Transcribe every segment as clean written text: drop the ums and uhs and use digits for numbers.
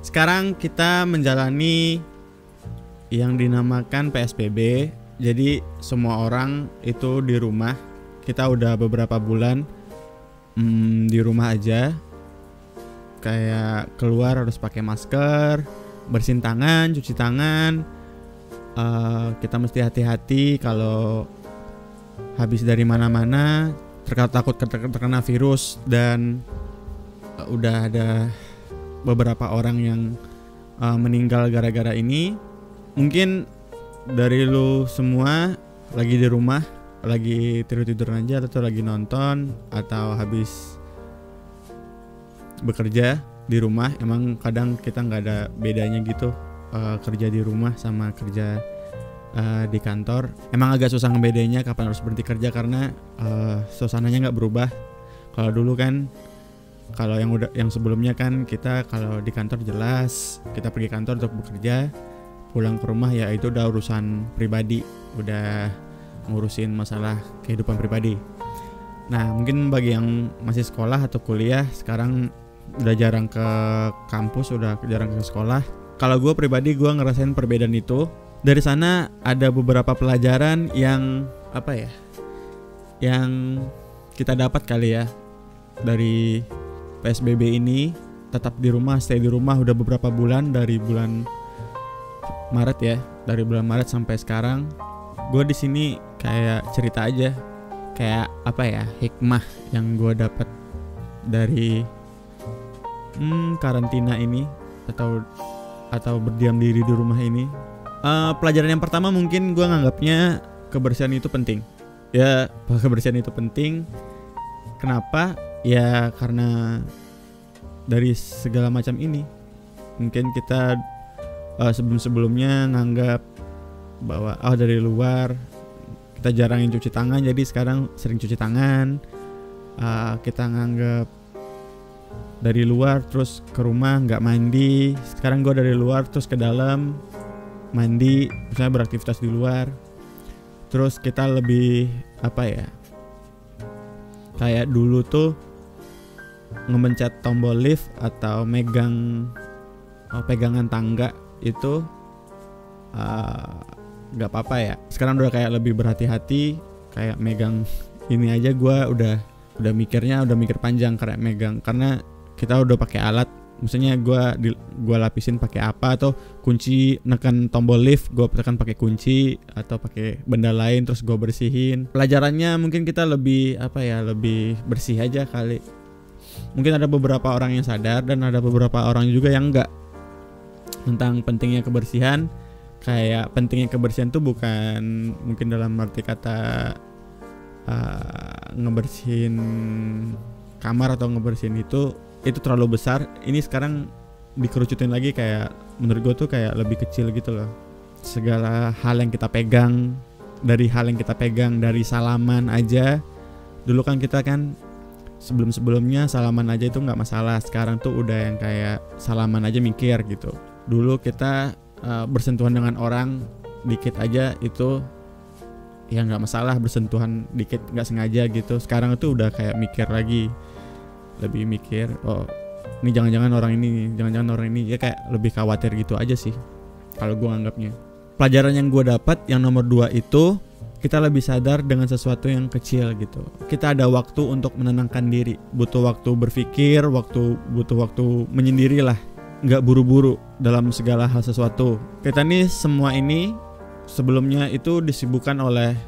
Sekarang kita menjalani yang dinamakan PSBB. Jadi semua orang itu di rumah. Kita udah beberapa bulan di rumah aja. Kayak keluar harus pakai masker, bersihin tangan, cuci tangan. Kita mesti hati-hati kalau habis dari mana-mana, takut terkena virus. Dan udah ada beberapa orang yang meninggal gara-gara ini. Mungkin dari lu semua lagi di rumah, lagi tidur aja, atau lagi nonton, atau habis bekerja di rumah. Emang kadang kita nggak ada bedanya gitu, kerja di rumah sama kerja di kantor. Emang agak susah ngebedainya kapan harus berhenti kerja karena suasananya nggak berubah. Kalau dulu kan, kalau yang sebelumnya kan kita kalau di kantor jelas kita pergi kantor untuk bekerja, pulang ke rumah ya itu udah urusan pribadi, udah ngurusin masalah kehidupan pribadi. Nah mungkin bagi yang masih sekolah atau kuliah sekarang udah jarang ke kampus, udah jarang ke sekolah. Kalau gue pribadi, gue ngerasain perbedaan itu. Dari sana ada beberapa pelajaran yang yang kita dapat kali ya dari PSBB ini. Tetap di rumah, stay di rumah udah beberapa bulan, dari bulan Maret ya, dari bulan Maret sampai sekarang. Gue di sini kayak cerita aja, kayak hikmah yang gue dapat dari karantina ini atau berdiam diri di rumah ini. Pelajaran yang pertama mungkin gue nganggapnya kebersihan itu penting. Ya, kebersihan itu penting. Kenapa? Ya karena dari segala macam ini. Mungkin kita sebelum-sebelumnya nganggap bahwa dari luar kita jarangin cuci tangan, jadi sekarang sering cuci tangan. Kita nganggap dari luar terus ke rumah nggak mandi. Sekarang gue dari luar terus ke dalam mandi, misalnya beraktivitas di luar. Terus kita lebih kayak dulu tuh ngemencet tombol lift atau pegangan tangga itu nggak apa-apa ya. Sekarang udah kayak lebih berhati-hati, kayak megang ini aja gue udah mikir panjang kayak megang, karena kita udah pakai alat. Misalnya gue lapisin pakai apa, atau kunci, nekan tombol lift gue tekan pakai kunci atau pakai benda lain terus gue bersihin. Pelajarannya mungkin kita lebih lebih bersih aja kali. Mungkin ada beberapa orang yang sadar dan ada beberapa orang juga yang enggak tentang pentingnya kebersihan. Kayak pentingnya kebersihan tuh bukan mungkin dalam arti kata ngebersihin kamar atau ngebersihin itu terlalu besar. Ini sekarang dikerucutin lagi, kayak menurut gue tuh kayak lebih kecil gitu loh. Segala hal yang kita pegang, dari salaman aja. Dulu kan kita kan sebelumnya salaman aja itu nggak masalah. Sekarang tuh udah yang kayak salaman aja mikir gitu. Dulu kita bersentuhan dengan orang dikit aja itu ya nggak masalah, bersentuhan dikit nggak sengaja gitu. Sekarang tuh udah kayak mikir lagi, lebih mikir, ini jangan-jangan orang ini, ya kayak lebih khawatir gitu aja sih kalau gue anggapnya. Pelajaran yang gue dapat yang nomor 2 itu, kita lebih sadar dengan sesuatu yang kecil gitu. Kita ada waktu untuk menenangkan diri, butuh waktu berpikir, butuh waktu menyendiri lah, nggak buru-buru dalam segala hal sesuatu. Kita nih semua ini sebelumnya itu disibukkan oleh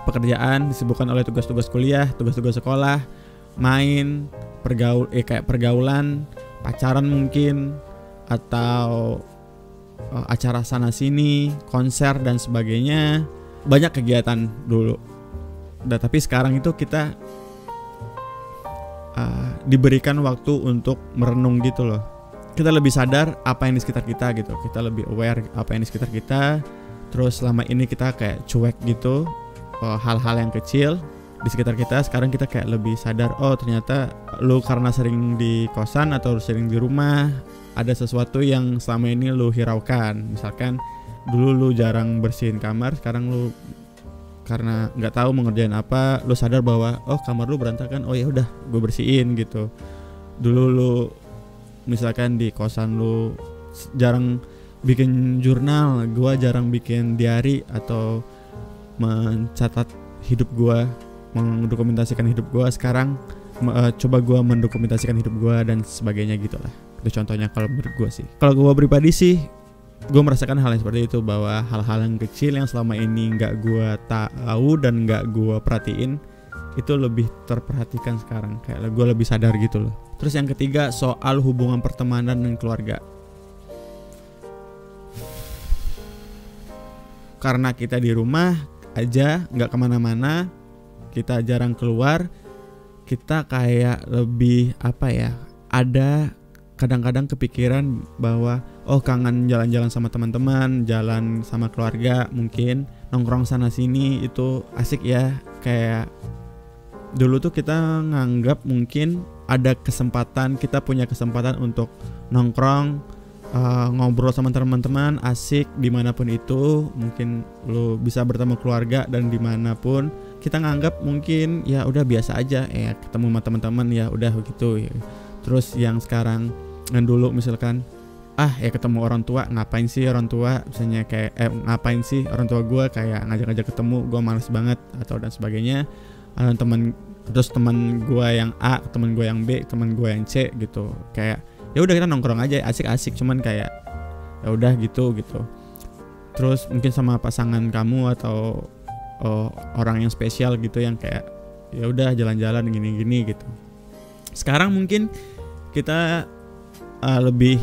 pekerjaan, disibukkan oleh tugas-tugas kuliah, tugas-tugas sekolah, main, pergaulan, pacaran mungkin, atau acara sana sini, konser dan sebagainya. Banyak kegiatan dulu. Tapi sekarang itu kita diberikan waktu untuk merenung gitu loh. Kita lebih sadar apa yang di sekitar kita gitu. Kita lebih aware apa yang di sekitar kita. Terus selama ini kita kayak cuek gitu, hal-hal yang kecil di sekitar kita. Sekarang kita kayak lebih sadar, ternyata lu karena sering di kosan atau sering di rumah, ada sesuatu yang selama ini lu hiraukan. Misalkan dulu lu jarang bersihin kamar, sekarang lu karena nggak tahu mau ngerjain apa, lu sadar bahwa kamar lu berantakan, ya udah gue bersihin gitu. Dulu lu misalkan di kosan lu jarang bikin jurnal, gua jarang bikin diary atau mencatat hidup gua, mendokumentasikan hidup gua. Sekarang coba gua mendokumentasikan hidup gua dan sebagainya gitulah. Itu contohnya kalau menurut gua sih. Kalau gua pribadi sih, gue merasakan hal yang seperti itu, bahwa hal-hal yang kecil yang selama ini nggak gue tahu dan nggak gue perhatiin itu lebih terperhatikan sekarang, kayak gue lebih sadar gitu loh. Terus yang ketiga soal hubungan pertemanan dan keluarga. Karena kita di rumah aja, nggak kemana-mana, kita jarang keluar, kita kayak lebih ada kadang-kadang kepikiran bahwa kangen jalan-jalan sama teman-teman, jalan sama keluarga, mungkin nongkrong sana sini itu asik ya. Kayak dulu tuh kita nganggap mungkin ada kesempatan, kita punya kesempatan untuk nongkrong, ngobrol sama teman-teman, asik dimanapun itu. Mungkin lo bisa bertemu keluarga dan dimanapun. Kita nganggap mungkin ya udah biasa aja, ketemu sama teman-teman ya udah begitu ya. Terus yang sekarang dan dulu misalkan ketemu orang tua, ngapain sih orang tua misalnya kayak ngapain sih orang tua gue kayak ngajak-ngajak ketemu, gue males banget atau dan sebagainya. Terus teman gue yang A, teman gue yang B, teman gue yang C gitu, kayak ya udah kita nongkrong aja asik-asik, cuman kayak ya udah gitu. Terus mungkin sama pasangan kamu atau orang yang spesial gitu yang kayak ya udah jalan-jalan gini-gini gitu. Sekarang mungkin kita lebih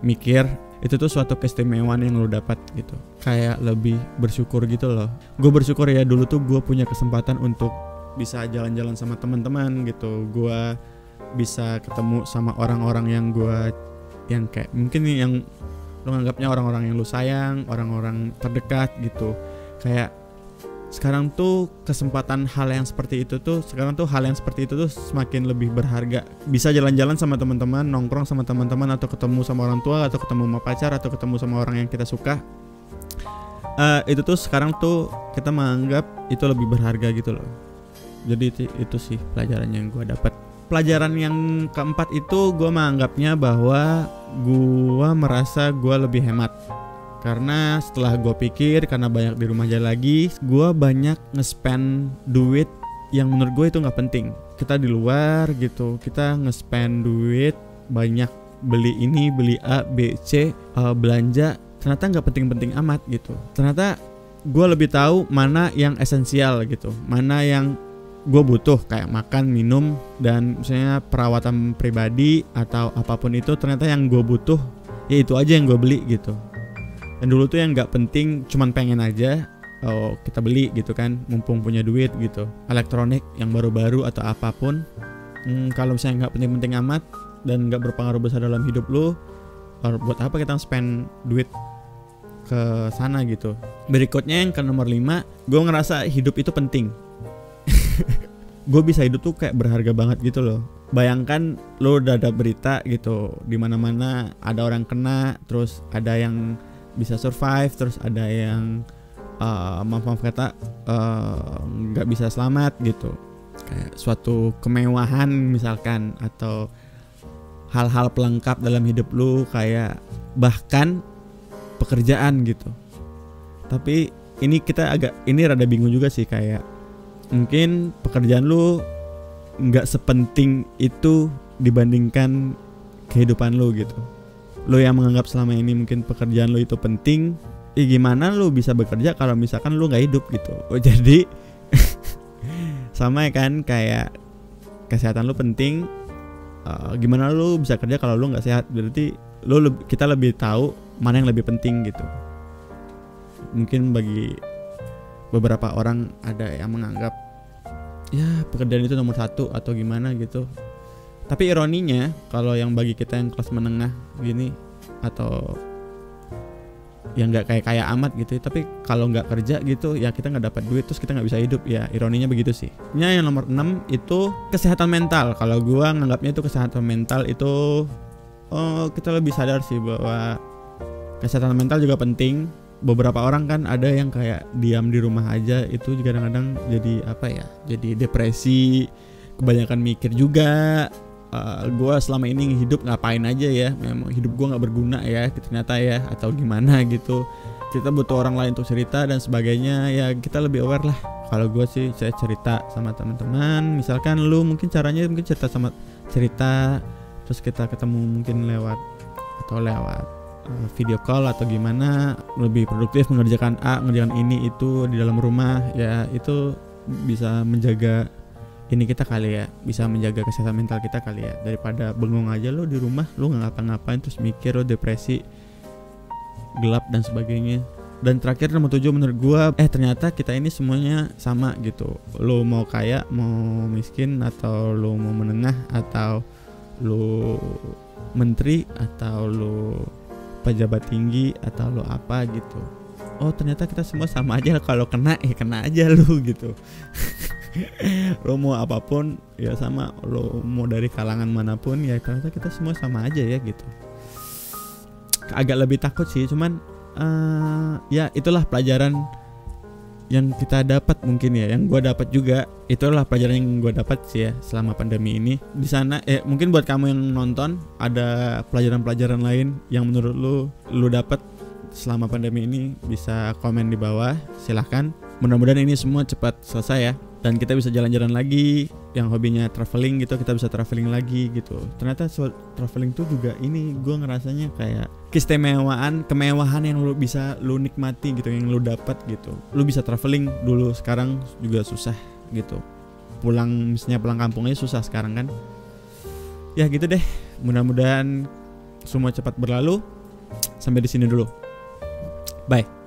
mikir itu tuh suatu keistimewaan yang lo dapat gitu, kayak lebih bersyukur gitu loh. Gue bersyukur ya dulu tuh gue punya kesempatan untuk bisa jalan-jalan sama teman-teman gitu. Gue bisa ketemu sama orang-orang yang kayak mungkin yang lo nganggapnya orang-orang yang lo sayang, orang-orang terdekat gitu. Kayak sekarang tuh kesempatan hal yang seperti itu tuh semakin lebih berharga. Bisa jalan-jalan sama teman-teman, nongkrong sama teman-teman, atau ketemu sama orang tua, atau ketemu sama pacar, atau ketemu sama orang yang kita suka. Itu tuh sekarang tuh kita menganggap itu lebih berharga gitu loh. Jadi itu sih pelajaran yang gue dapat. Pelajaran yang keempat itu gue menganggapnya bahwa gue merasa gue lebih hemat. Karena setelah gue pikir, karena banyak di rumah aja lagi, gue banyak nge-spend duit yang menurut gue itu gak penting. Kita di luar gitu, kita nge-spend duit banyak, beli ini, beli A, B, C, belanja, ternyata gak penting-penting amat gitu. Ternyata gue lebih tahu mana yang esensial gitu, mana yang gue butuh, kayak makan, minum, dan misalnya perawatan pribadi atau apapun itu. Ternyata yang gue butuh ya itu aja yang gue beli gitu. Dan dulu tuh yang gak penting cuman pengen aja kita beli gitu kan, mumpung punya duit gitu. Elektronik yang baru-baru atau apapun, kalau misalnya gak penting-penting amat dan gak berpengaruh besar dalam hidup lu, buat apa kita spend duit ke sana gitu. Berikutnya yang ke nomor 5, gue ngerasa hidup itu penting. Gue bisa hidup tuh kayak berharga banget gitu loh. Bayangkan lo udah ada berita gitu, di mana-mana ada orang kena, terus ada yang bisa survive, terus ada yang maaf kata nggak bisa selamat gitu. Kayak suatu kemewahan misalkan, atau hal-hal pelengkap dalam hidup lu, kayak bahkan pekerjaan gitu. Tapi ini rada bingung juga sih, kayak mungkin pekerjaan lu nggak sepenting itu dibandingkan kehidupan lu gitu. Lo yang menganggap selama ini mungkin pekerjaan lo itu penting, gimana lo bisa bekerja kalau misalkan lo gak hidup gitu. Jadi sama ya kan, kayak kesehatan lo penting, gimana lo bisa kerja kalau lo gak sehat. Berarti kita lebih tahu mana yang lebih penting gitu. Mungkin bagi beberapa orang ada yang menganggap ya pekerjaan itu nomor 1 atau gimana gitu. Tapi ironinya, kalau yang bagi kita yang kelas menengah gini, atau yang nggak kaya amat gitu, tapi kalau nggak kerja gitu ya kita nggak dapat duit, terus kita nggak bisa hidup ya. Ironinya begitu sih. Yang nomor 6 itu kesehatan mental. Kalau gua nganggapnya itu kesehatan mental itu kita lebih sadar sih bahwa kesehatan mental juga penting. Beberapa orang kan ada yang kayak diam di rumah aja, itu juga kadang-kadang jadi jadi depresi, kebanyakan mikir juga. gue selama ini hidup ngapain aja ya, memang hidup gue nggak berguna ya ternyata ya, atau gimana gitu. Kita butuh orang lain untuk cerita dan sebagainya ya, kita lebih aware lah. Kalau gue sih saya cerita sama teman-teman, misalkan lu mungkin caranya mungkin cerita terus kita ketemu mungkin lewat video call atau gimana, lebih produktif mengerjakan mengerjakan ini itu di dalam rumah ya, itu bisa menjaga ini kita kali ya, bisa menjaga kesehatan mental kita kali ya, daripada bengong aja lo di rumah, lo nggak ngapa-ngapain terus mikir, lo depresi, gelap dan sebagainya. Dan terakhir nomor 7 menurut gua, ternyata kita ini semuanya sama gitu. Lo mau kaya, mau miskin, atau lo mau menengah, atau lo menteri, atau lo pejabat tinggi, atau lo apa gitu. Oh ternyata kita semua sama aja, kalau kena kena aja lo gitu. Lo mau apapun ya sama, lo mau dari kalangan manapun ya ternyata kita semua sama aja ya gitu. Agak lebih takut sih, cuman ya itulah pelajaran yang kita dapat mungkin ya, yang gue dapat juga. Itulah pelajaran yang gue dapat sih ya selama pandemi ini. Di sana mungkin buat kamu yang nonton ada pelajaran-pelajaran lain yang menurut lu dapat selama pandemi ini, bisa komen di bawah, silahkan. Mudah-mudahan ini semua cepat selesai ya, dan kita bisa jalan-jalan lagi. Yang hobinya traveling gitu, kita bisa traveling lagi gitu. Ternyata traveling tuh juga ini gue ngerasanya kayak kemewahan yang lu bisa lu nikmati gitu, yang lu dapat gitu. Lu bisa traveling dulu, sekarang juga susah gitu. Misalnya pulang kampungnya susah sekarang kan. Ya gitu deh. Mudah-mudahan semua cepat berlalu. Sampai di sini dulu. Bye.